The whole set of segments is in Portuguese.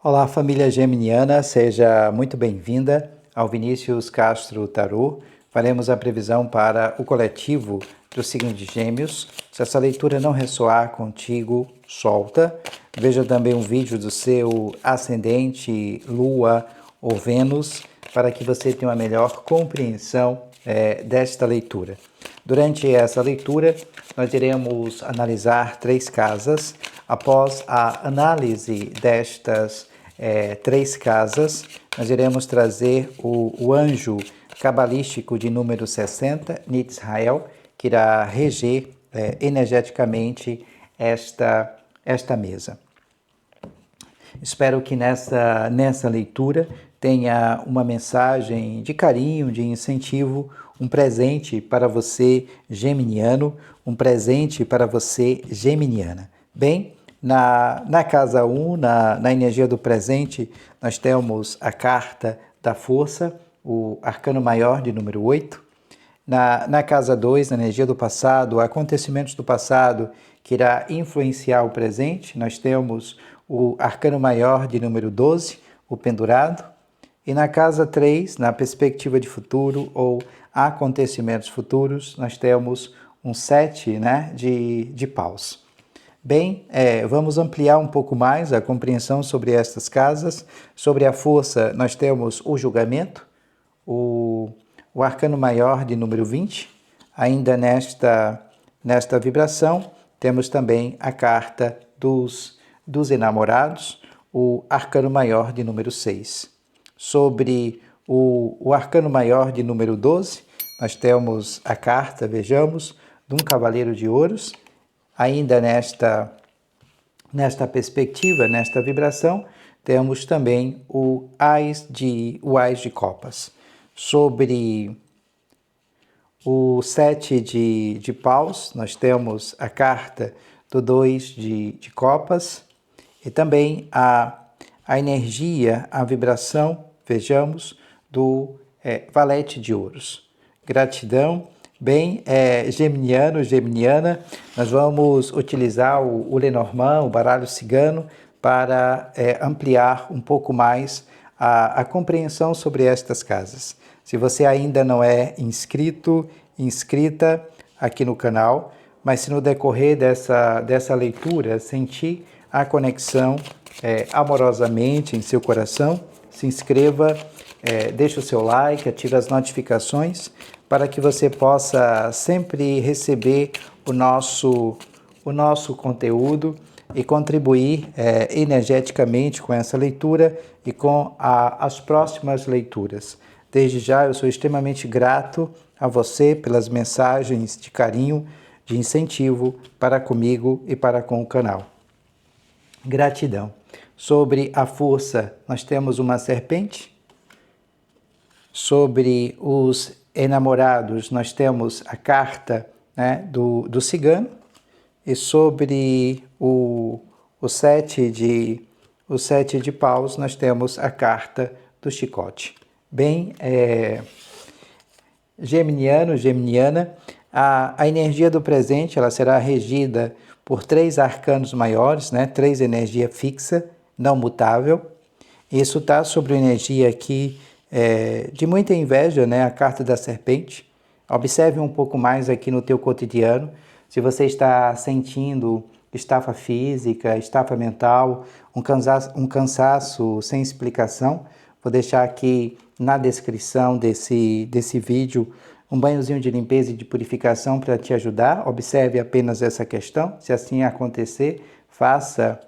Olá, família geminiana, seja muito bem-vinda ao Vinícius Castro Tarô. Faremos a previsão para o coletivo do signo de Gêmeos. Se essa leitura não ressoar contigo, solta. Veja também um vídeo do seu ascendente, Lua ou Vênus, para que você tenha uma melhor compreensão desta leitura. Durante essa leitura, nós iremos analisar 3 casas. Após a análise destas 3 casas, nós iremos trazer o anjo cabalístico de número 60, Nitzrael, que irá reger energeticamente esta mesa. Espero que nessa leitura tenha uma mensagem de carinho, de incentivo, um presente para você geminiano, um presente para você geminiana. Bem, na casa 1, na energia do presente, nós temos a carta da força, o arcano maior de número 8. Na casa 2, na energia do passado, acontecimentos do passado que irá influenciar o presente, nós temos o arcano maior de número 12, o pendurado. E na casa 3, na perspectiva de futuro ou acontecimentos futuros, nós temos um 7, de paus. Bem, vamos ampliar um pouco mais a compreensão sobre estas casas. Sobre a força, nós temos o julgamento, o arcano maior de número 20. Ainda nesta vibração, temos também a carta dos enamorados, o arcano maior de número 6. Sobre o arcano maior de número 12, nós temos a carta, vejamos, de um cavaleiro de ouros. Ainda nesta perspectiva, nesta vibração, temos também o Ás de copas. Sobre o 7 de paus, nós temos a carta do 2 de copas e também a energia, a vibração, vejamos, do valete de ouros. Gratidão. Bem, geminiano, geminiana, nós vamos utilizar o Lenormand, o baralho cigano, para ampliar um pouco mais a compreensão sobre estas casas. Se você ainda não é inscrita aqui no canal, mas se no decorrer dessa leitura sentir a conexão amorosamente em seu coração, se inscreva, deixe o seu like, ative as notificações para que você possa sempre receber o nosso conteúdo e contribuir energeticamente com essa leitura e com as próximas leituras. Desde já, eu sou extremamente grato a você pelas mensagens de carinho, de incentivo para comigo e para com o canal. Gratidão. Sobre a força, nós temos uma serpente. Sobre os enamorados, nós temos a carta do cigano. E sobre o 7 de paus, nós temos a carta do chicote. Bem, geminiano, geminiana, a energia do presente ela será regida por 3 arcanos maiores, 3 energia fixa, não mutável. Isso está sobre a energia aqui de muita inveja, a carta da serpente. Observe um pouco mais aqui no teu cotidiano, se você está sentindo estafa física, estafa mental, um cansaço sem explicação. Vou deixar aqui na descrição desse vídeo um banhozinho de limpeza e de purificação para te ajudar. Observe apenas essa questão. Se assim acontecer, faça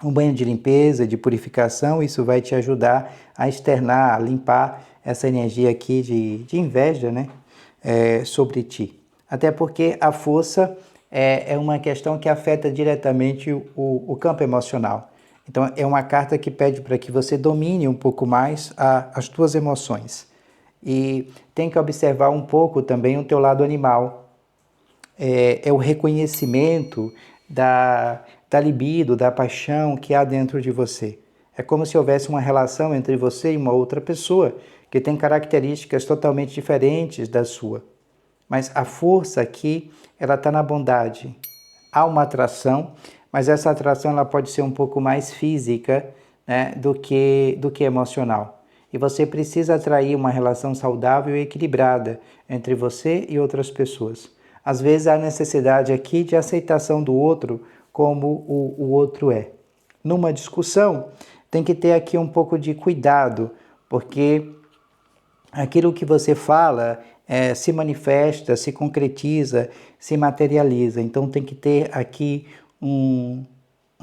um banho de limpeza, de purificação. Isso vai te ajudar a externar, a limpar essa energia aqui de inveja, sobre ti. Até porque a força é uma questão que afeta diretamente o campo emocional. Então, é uma carta que pede para que você domine um pouco mais as tuas emoções. E tem que observar um pouco também o teu lado animal. É o reconhecimento da libido, da paixão que há dentro de você. É como se houvesse uma relação entre você e uma outra pessoa que tem características totalmente diferentes da sua. Mas a força aqui, ela está na bondade. Há uma atração, mas essa atração ela pode ser um pouco mais física, né, do que emocional. E você precisa atrair uma relação saudável e equilibrada entre você e outras pessoas. Às vezes há necessidade aqui de aceitação do outro como o outro é. Numa discussão, tem que ter aqui um pouco de cuidado, porque aquilo que você fala se manifesta, se concretiza, se materializa. Então tem que ter aqui um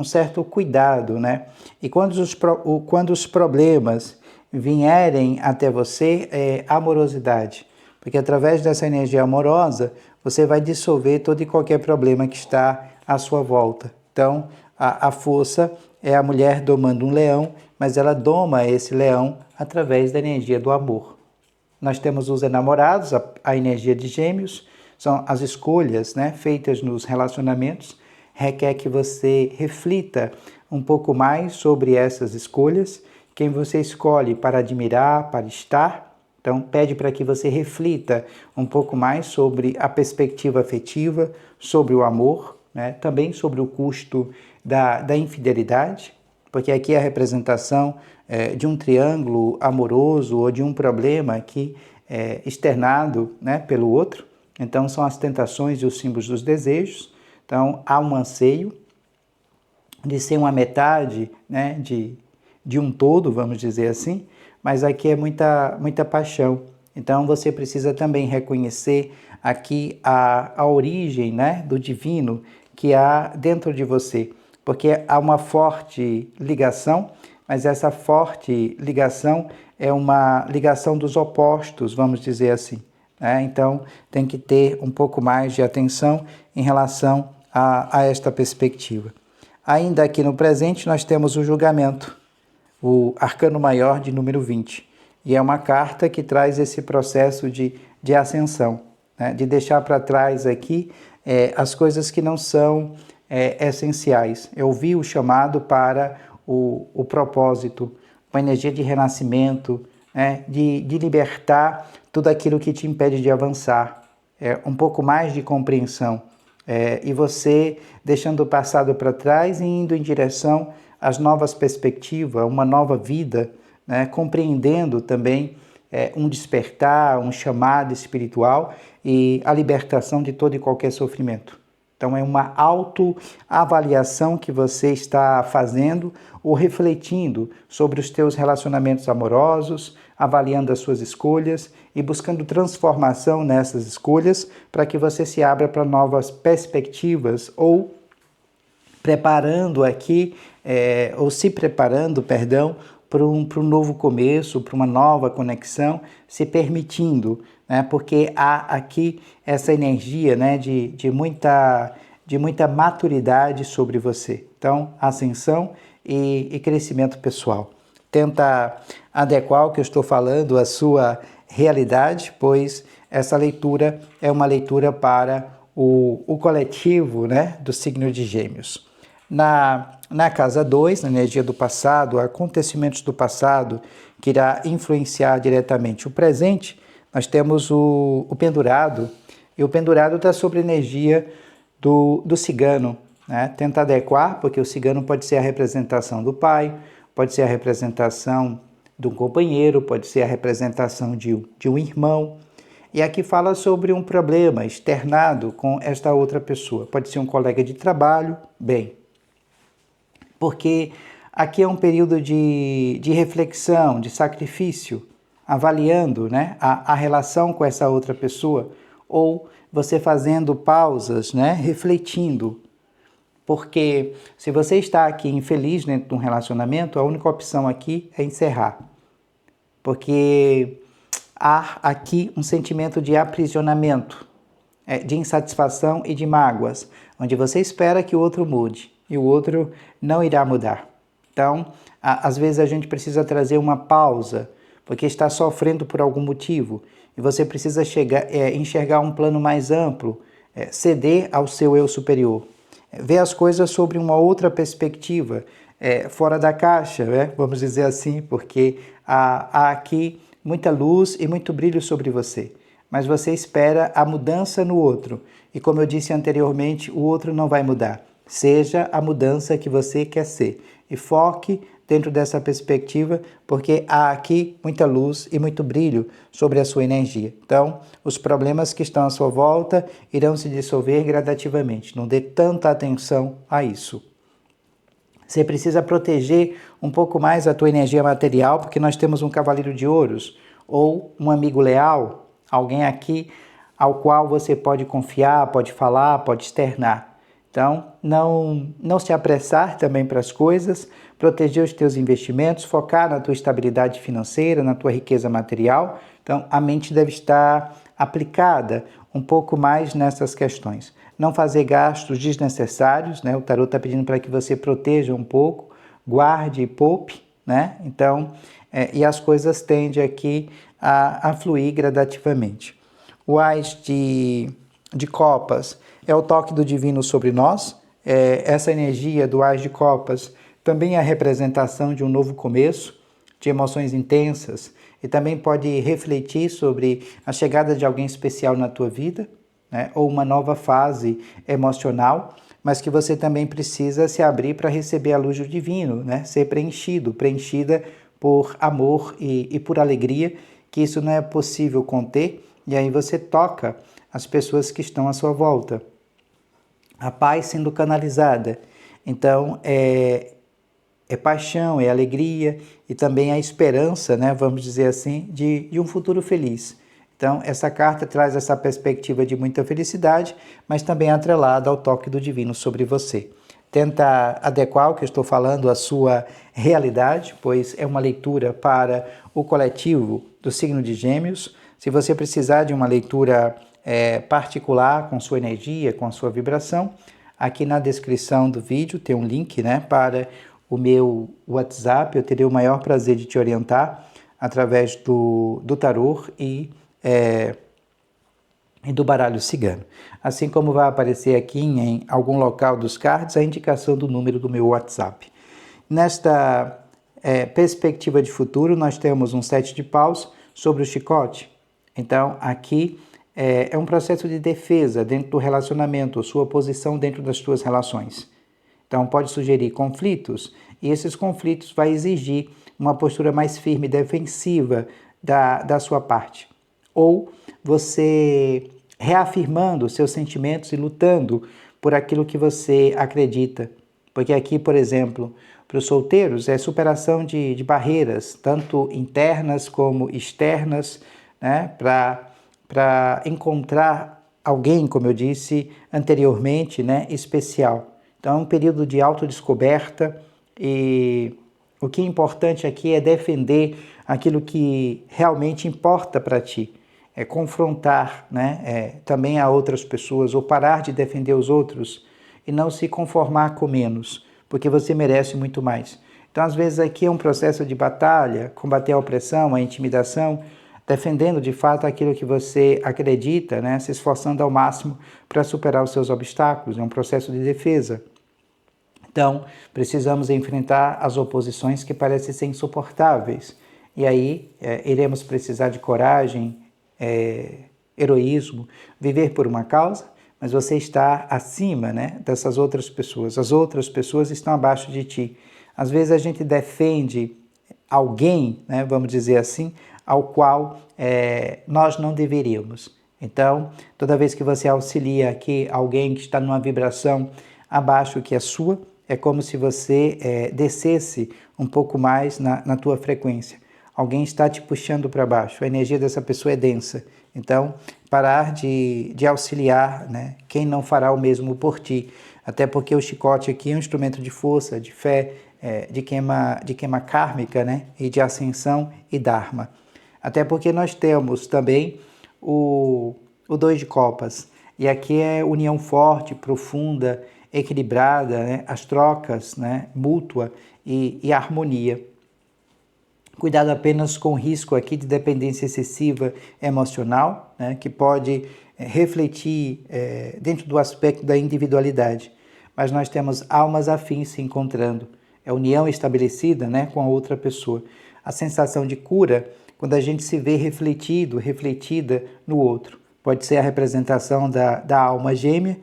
certo cuidado, né? E quando os problemas vierem até você, amorosidade. Porque através dessa energia amorosa, você vai dissolver todo e qualquer problema que está à sua volta. Então, a força é a mulher domando um leão, mas ela doma esse leão através da energia do amor. Nós temos os enamorados, a energia de Gêmeos, são as escolhas, né, feitas nos relacionamentos. Requer que você reflita um pouco mais sobre essas escolhas, quem você escolhe para admirar, para estar. Então, pede para que você reflita um pouco mais sobre a perspectiva afetiva, sobre o amor, né? Também sobre o custo da infidelidade, porque aqui é a representação de um triângulo amoroso ou de um problema aqui externado, né, pelo outro. Então, são as tentações e os símbolos dos desejos. Então, há um anseio de ser uma metade, né, de um todo, vamos dizer assim, mas aqui é muita paixão. Então, você precisa também reconhecer aqui a origem, né, do divino que há dentro de você, porque há uma forte ligação, mas essa forte ligação é uma ligação dos opostos, vamos dizer assim. Então, tem que ter um pouco mais de atenção em relação a esta perspectiva. Ainda aqui no presente, nós temos o julgamento, o arcano maior de número 20. E é uma carta que traz esse processo de ascensão, né? De deixar para trás aqui as coisas que não são essenciais. Eu vi o chamado para o propósito, uma energia de renascimento, né? De libertar tudo aquilo que te impede de avançar, um pouco mais de compreensão. E você deixando o passado para trás e indo em direção às novas perspectivas, uma nova vida, né? Compreendendo também um despertar, um chamado espiritual e a libertação de todo e qualquer sofrimento. Então é uma autoavaliação que você está fazendo ou refletindo sobre os teus relacionamentos amorosos, avaliando as suas escolhas e buscando transformação nessas escolhas para que você se abra para novas perspectivas ou preparando aqui, ou se preparando, perdão, para um novo começo, para uma nova conexão, se permitindo, né? Porque há aqui essa energia, né, de muita maturidade sobre você. Então, ascensão e crescimento pessoal. Tenta adequar o que eu estou falando à sua realidade, pois essa leitura é uma leitura para o coletivo, né, do signo de Gêmeos. Na casa 2, na energia do passado, acontecimentos do passado que irá influenciar diretamente o presente, nós temos o pendurado, e o pendurado está sobre a energia do cigano, né? Tenta adequar, porque o cigano pode ser a representação do pai, pode ser a representação de um companheiro, pode ser a representação de um irmão. E aqui fala sobre um problema externado com esta outra pessoa. Pode ser um colega de trabalho, bem, porque aqui é um período de reflexão, de sacrifício, avaliando, né, a relação com essa outra pessoa, ou você fazendo pausas, né, refletindo. Porque se você está aqui infeliz dentro de um relacionamento, a única opção aqui é encerrar. Porque há aqui um sentimento de aprisionamento, de insatisfação e de mágoas, onde você espera que o outro mude e o outro não irá mudar. Então, às vezes a gente precisa trazer uma pausa, porque está sofrendo por algum motivo, e você precisa enxergar um plano mais amplo, ceder ao seu eu superior, ver as coisas sobre uma outra perspectiva, fora da caixa, né? Vamos dizer assim, porque há aqui muita luz e muito brilho sobre você, mas você espera a mudança no outro, e como eu disse anteriormente, o outro não vai mudar. Seja a mudança que você quer ser e foque dentro dessa perspectiva, porque há aqui muita luz e muito brilho sobre a sua energia. Então, os problemas que estão à sua volta irão se dissolver gradativamente. Não dê tanta atenção a isso. Você precisa proteger um pouco mais a tua energia material, porque nós temos um cavaleiro de ouros, ou um amigo leal, alguém aqui ao qual você pode confiar, pode falar, pode externar. Então, não se apressar também para as coisas, proteger os teus investimentos, focar na tua estabilidade financeira, na tua riqueza material. Então, a mente deve estar aplicada um pouco mais nessas questões. Não fazer gastos desnecessários, né? O tarot está pedindo para que você proteja um pouco, guarde e poupe, né? Então, e as coisas tendem aqui a fluir gradativamente. O Ás de Copas é o toque do divino sobre nós. Essa energia do Ás de Copas também é a representação de um novo começo, de emoções intensas, e também pode refletir sobre a chegada de alguém especial na tua vida, né? Ou uma nova fase emocional, mas que você também precisa se abrir para receber a luz do divino, né? Ser preenchida por amor e por alegria, que isso não é possível conter, e aí você toca as pessoas que estão à sua volta. A paz sendo canalizada. Então, é paixão, é alegria e também a esperança, né, vamos dizer assim, de um futuro feliz. Então, essa carta traz essa perspectiva de muita felicidade, mas também atrelada ao toque do divino sobre você. Tenta adequar o que eu estou falando à sua realidade, pois é uma leitura para o coletivo do signo de Gêmeos. Se você precisar de uma leitura particular com sua energia, com a sua vibração, aqui na descrição do vídeo tem um link, né, para o meu WhatsApp. Eu terei o maior prazer de te orientar através do tarô e do baralho cigano. Assim como vai aparecer aqui em algum local dos cards a indicação do número do meu WhatsApp. Nesta perspectiva de futuro, nós temos um 7 de paus sobre o chicote. Então, aqui é um processo de defesa dentro do relacionamento, sua posição dentro das suas relações. Então, pode sugerir conflitos, e esses conflitos vai exigir uma postura mais firme, defensiva da sua parte. Ou você reafirmando seus sentimentos e lutando por aquilo que você acredita. Porque aqui, por exemplo, para os solteiros é superação de barreiras, tanto internas como externas, né, para encontrar alguém, como eu disse anteriormente, né, especial. Então, é um período de autodescoberta, e o que é importante aqui é defender aquilo que realmente importa para ti. É confrontar, né, também a outras pessoas, ou parar de defender os outros e não se conformar com menos, porque você merece muito mais. Então, às vezes, aqui é um processo de batalha, combater a opressão, a intimidação, defendendo de fato aquilo que você acredita, né, se esforçando ao máximo para superar os seus obstáculos. É um processo de defesa. Então, precisamos enfrentar as oposições que parecem ser insuportáveis. E aí, iremos precisar de coragem, heroísmo, viver por uma causa, mas você está acima, né, dessas outras pessoas. As outras pessoas estão abaixo de ti. Às vezes a gente defende alguém, né, vamos dizer assim, ao qual nós não deveríamos. Então, toda vez que você auxilia aqui alguém que está numa vibração abaixo que a sua, é como se você descesse um pouco mais na tua frequência. Alguém está te puxando para baixo, a energia dessa pessoa é densa. Então, parar de auxiliar, né, quem não fará o mesmo por ti. Até porque o chicote aqui é um instrumento de força, de fé, de queima kármica, né, e de ascensão e dharma. Até porque nós temos também o 2 de copas. E aqui é união forte, profunda, equilibrada, né, as trocas, né, mútua e harmonia. Cuidado apenas com o risco aqui de dependência excessiva emocional, né, que pode refletir dentro do aspecto da individualidade. Mas nós temos almas afins se encontrando. É união estabelecida, né, com a outra pessoa. A sensação de cura, quando a gente se vê refletida no outro. Pode ser a representação da alma gêmea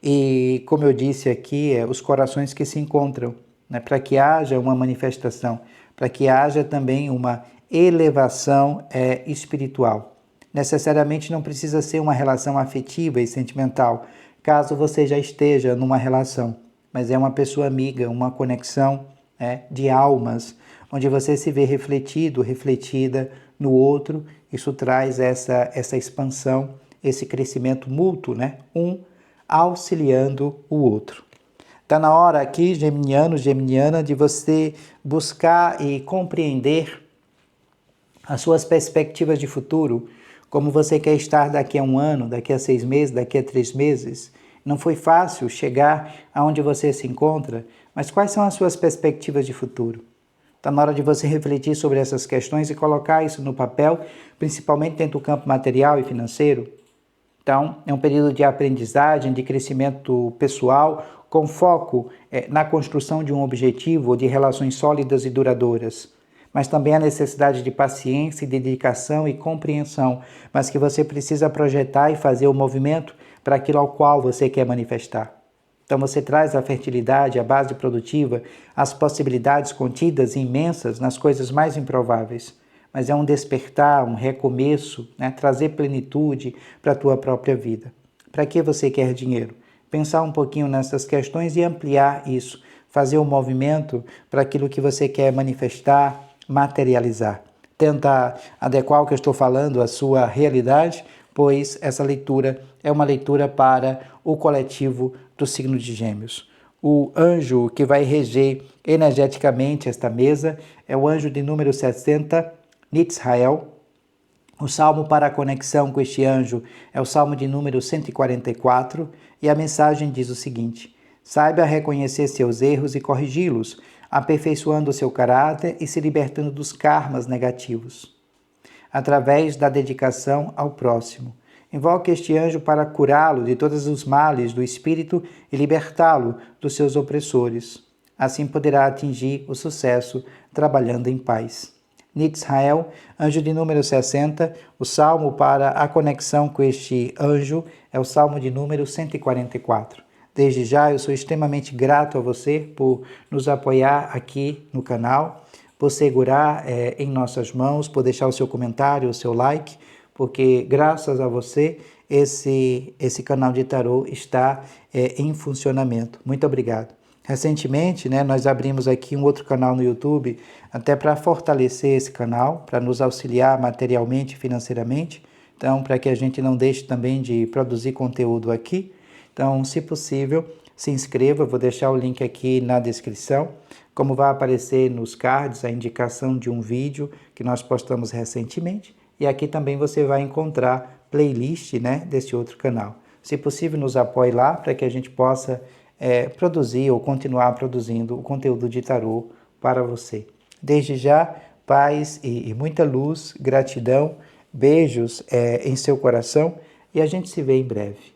e, como eu disse aqui, os corações que se encontram. né? Para que haja uma manifestação, para que haja também uma elevação espiritual. Necessariamente não precisa ser uma relação afetiva e sentimental, caso você já esteja numa relação, mas é uma pessoa amiga, uma conexão de almas, onde você se vê refletido, refletida no outro. Isso traz essa expansão, esse crescimento mútuo, né? Um auxiliando o outro. Está na hora aqui, geminiano, geminiana, de você buscar e compreender as suas perspectivas de futuro, como você quer estar daqui a 1 ano, daqui a 6 meses, daqui a 3 meses. Não foi fácil chegar aonde você se encontra, mas quais são as suas perspectivas de futuro? Está na hora de você refletir sobre essas questões e colocar isso no papel, principalmente dentro do campo material e financeiro. Então, é um período de aprendizagem, de crescimento pessoal, com foco na construção de um objetivo ou de relações sólidas e duradouras. Mas também a necessidade de paciência, de dedicação e compreensão, mas que você precisa projetar e fazer o movimento para aquilo ao qual você quer manifestar. Então você traz a fertilidade, a base produtiva, as possibilidades contidas e imensas nas coisas mais improváveis. Mas é um despertar, um recomeço, né? Trazer plenitude para a tua própria vida. Para que você quer dinheiro? Pensar um pouquinho nessas questões e ampliar isso. Fazer um movimento para aquilo que você quer manifestar, materializar. Tentar adequar o que eu estou falando à sua realidade, pois essa leitura é uma leitura para o coletivo do signo de Gêmeos. O anjo que vai reger energeticamente esta mesa é o anjo de número 60, Nitzrael. O salmo para a conexão com este anjo é o salmo de número 144 e a mensagem diz o seguinte: saiba reconhecer seus erros e corrigi-los, aperfeiçoando o seu caráter e se libertando dos karmas negativos, através da dedicação ao próximo. Invoque este anjo para curá-lo de todos os males do espírito e libertá-lo dos seus opressores. Assim poderá atingir o sucesso trabalhando em paz. Nitzrael, anjo de número 60, o salmo para a conexão com este anjo é o salmo de número 144. Desde já eu sou extremamente grato a você por nos apoiar aqui no canal, por segurar em nossas mãos, por deixar o seu comentário, o seu like, porque graças a você esse canal de tarô está em funcionamento. Muito obrigado. Recentemente, nós abrimos aqui um outro canal no YouTube, até para fortalecer esse canal, para nos auxiliar materialmente e financeiramente. Então, para que a gente não deixe também de produzir conteúdo aqui. Então, se possível, se inscreva, vou deixar o link aqui na descrição. Como vai aparecer nos cards, a indicação de um vídeo que nós postamos recentemente. E aqui também você vai encontrar playlist desse outro canal. Se possível, nos apoie lá para que a gente possa produzir ou continuar produzindo o conteúdo de tarô para você. Desde já, paz e muita luz, gratidão, beijos em seu coração e a gente se vê em breve.